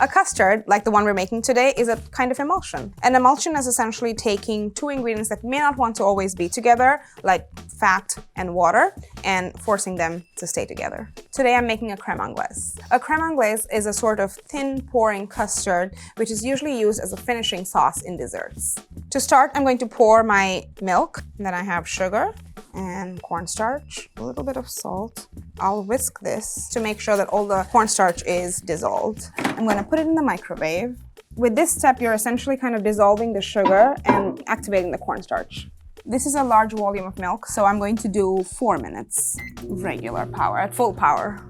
A custard, like the one we're making today, is a kind of emulsion. An emulsion is essentially taking two ingredients that may not want to always be together, like fat and water, and forcing them to stay together. Today I'm making a crème anglaise. A crème anglaise is a sort of thin pouring custard, which is usually used as a finishing sauce in desserts. To start, I'm going to pour my milk, and then I have sugar and cornstarch, a little bit of salt. I'll whisk this to make sure that all the cornstarch is dissolved. I'm going to put it in the microwave. With this step, you're essentially kind of dissolving the sugar and activating the cornstarch. This is a large volume of milk, so I'm going to do 4 minutes, regular power, at full power.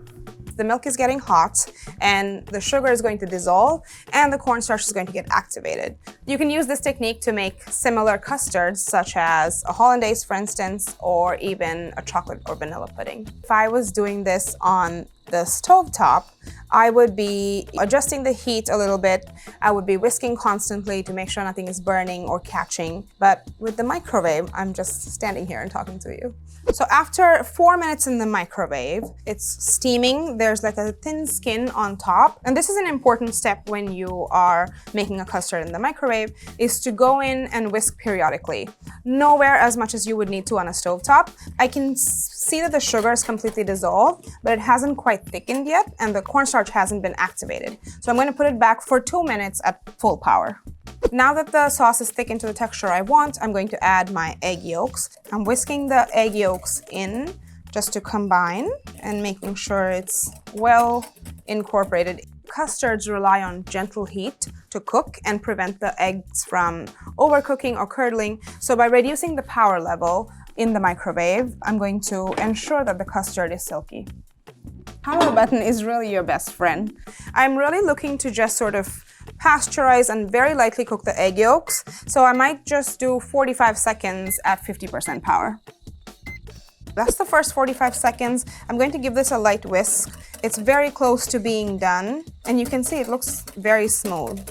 The milk is getting hot and the sugar is going to dissolve and the cornstarch is going to get activated. You can use this technique to make similar custards, such as a hollandaise, for instance, or even a chocolate or vanilla pudding. If I was doing this on the stovetop, I would be adjusting the heat a little bit. I would be whisking constantly to make sure nothing is burning or catching. But with the microwave, I'm just standing here and talking to you. So after 4 minutes in the microwave, it's steaming. There's like a thin skin on top. And this is an important step when you are making a custard in the microwave, is to go in and whisk periodically. Nowhere as much as you would need to on a stovetop. I can see that the sugar is completely dissolved, but it hasn't quite thickened yet, and the cornstarch hasn't been activated. So I'm going to put it back for 2 minutes at full power. Now that the sauce is thickened to the texture I want, I'm going to add my egg yolks. I'm whisking the egg yolks in just to combine and making sure it's well incorporated. Custards rely on gentle heat to cook and prevent the eggs from overcooking or curdling. So by reducing the power level in the microwave, I'm going to ensure that the custard is silky. Power button is really your best friend. I'm really looking to just sort of pasteurize and very lightly cook the egg yolks, so I might just do 45 seconds at 50% power. That's the first 45 seconds. I'm going to give this a light whisk. It's very close to being done, and you can see it looks very smooth.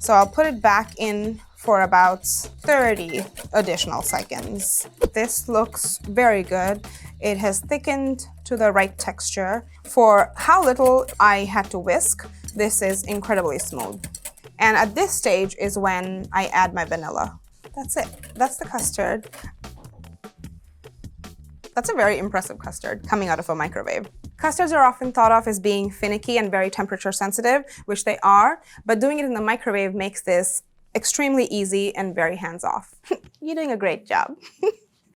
So I'll put it back in for about 30 additional seconds. This looks very good. It has thickened to the right texture. For how little I had to whisk, this is incredibly smooth. And at this stage is when I add my vanilla. That's it. That's the custard. That's a very impressive custard coming out of a microwave. Custards are often thought of as being finicky and very temperature sensitive, which they are, but doing it in the microwave makes this extremely easy and very hands-off. You're doing a great job.